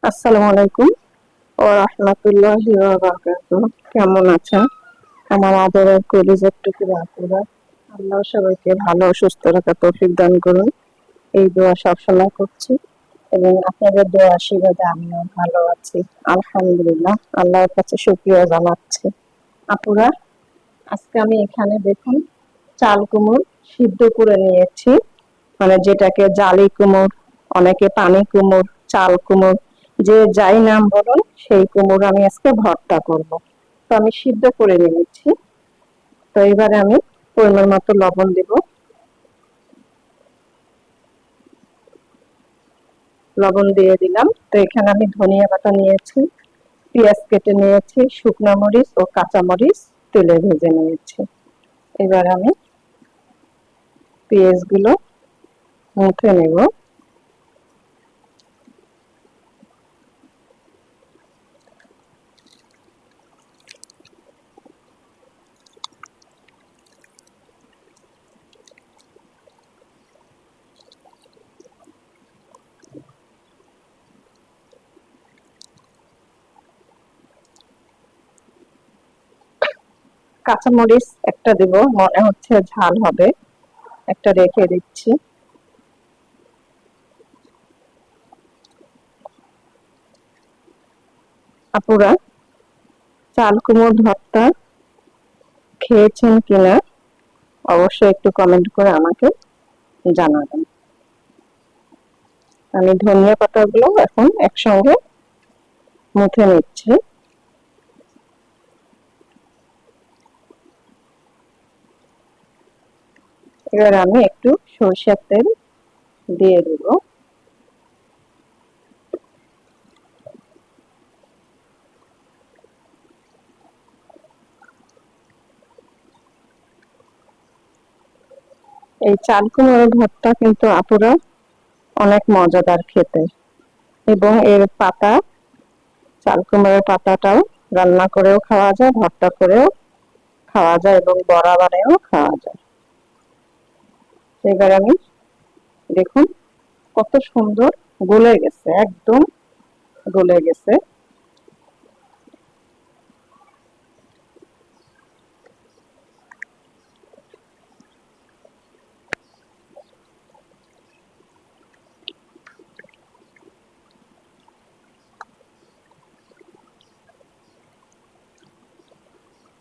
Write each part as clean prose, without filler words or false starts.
আসসালামু আলাইকুম ওয়া রাহমাতুল্লাহি ওয়া বারাকাতুহু। কেমন আছেন আমার আদরের কলিজার টুকরা আপুরা? আল্লাহ সবাইকে ভালো ও সুস্থ রাখার তৌফিক দান করুন, এই দোয়া সবসময় করছি এবং আপনাদের দোয়া আশীর্বাদে আমিও ভালো আছি আলহামদুলিল্লাহ। আল্লাহর কাছে শুকরিয়া জানাচ্ছি। আপুরা, আজকে আমি এখানে দেখুন চাল কুমড় সিদ্ধ করে নিয়েছি, মানে যেটাকে জালি কুমড়, অনেকে পানি কুমড়, চাল কুমড়, যে যাই নাম বলুন, সেই কুমড় আমি আজকে ভর্তা করব। তো আমি সিদ্ধ করে নিয়েছি। তো এবারে আমি পরিমাণ মতো লবণ দেব। লবণ দিয়ে দিলাম। তো এখানে আমি ধনিয়া পাতা নিয়েছি, পেঁয়াজ কেটে নিয়েছি, শুকনো মরিচ ও কাঁচা মরিচ তেলে ভেজে নিয়েছি। এবার আমি পেঁয়াজগুলো মুখে নেব। কাঁচামরিচ একটা দেব, মনে হচ্ছে ঝাল হবে, একটা রেখে দিচ্ছি। আপুরা, চাল কুমড়োর ভর্তা খেয়েছেন কিনা অবশ্যই একটু কমেন্ট করে আমাকে জানাবেন। আমি ধনিয়া পাতাগুলো এখন একসঙ্গে মুখে নিচ্ছি। এবার আমি একটু সরিষার তেল দিয়ে দেব। এই চাল কুমড়োর ভর্তা কিন্তু আপুরা অনেক মজাদার খেতে, এবং এর পাতা, চাল কুমড়োর পাতাটাও রান্না করেও খাওয়া যায়, ভর্তা করেও খাওয়া যায় এবং বড়া বানিয়েও খাওয়া যায়। এবার আমি দেখুন কত সুন্দর গলে গেছে, একদম গলে গেছে।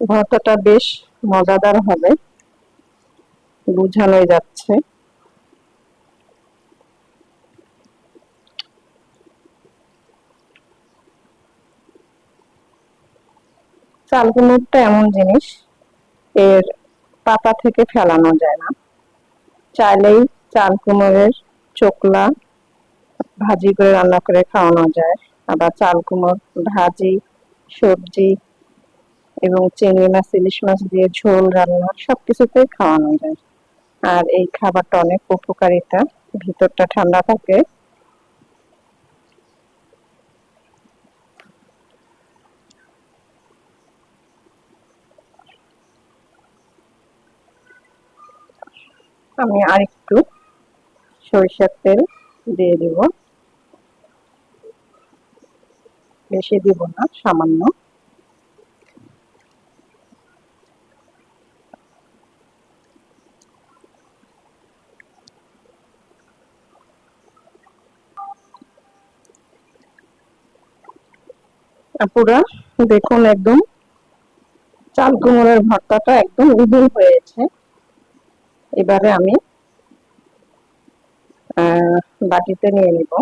ভর্তাটা বেশ মজাদার হবে, বোঝানোই যাচ্ছে। চাল কুমড়োটা এমন জিনিস, এর পাতা থেকে ফেলানো যায় না। চাইলেই চাল কুমড়োর চোকলা ভাজি করে রান্না করে খাওয়ানো যায়, আবার চাল কুমড়ো ভাজি, সবজি এবং চিংড়ি মাছ, ইলিশ মাছ দিয়ে ঝোল রান্না সবকিছুতেই খাওয়ানো যায়। আর এই খাবারটা অনেক উপকারিতা, ভিতরটা ঠান্ডা থাকে। আমি আরেকটু সরিষার তেল দিয়ে দিব, বেশি দিব না, সামান্য। পুরা দেখুন একদম চাল কুমড়োর ভর্তাটা একদম উদুল হয়েছে। এবারে আমি বাটিতে নিয়ে নিব।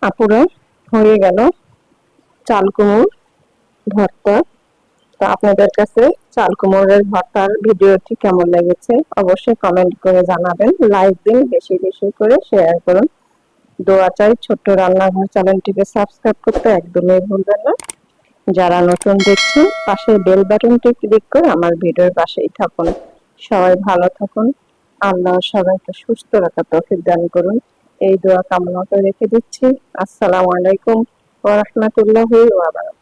আপুরা, হয়ে গেল চাল কুমড়োর ভর্তা। তো আপনাদের কাছে চাল কুমড়োর ভর্তার ভিডিওটি কেমন লেগেছে অবশ্যই কমেন্ট করে জানাবেন, লাইক দিন, বেশি বেশি করে শেয়ার করুন। দোয়া চাই, ছোট্ট রান্নাঘর চ্যানেলটিকে সাবস্ক্রাইব করতে একদমই ভুলবেন না। যারা নতুন দেখছেন পাশে বেল বাটনটি ক্লিক করে আমার ভিডিওর পাশেই থাকুন। সবাই ভালো থাকুন, আল্লাহ সবাইকে সুস্থ রাখার তৌফিক দান করুন, এই দোয়া কামনা করে রেখে দিচ্ছি। আসসালামু আলাইকুম ওয়া রাহমাতুল্লাহি ওয়া বারাকাতুহু।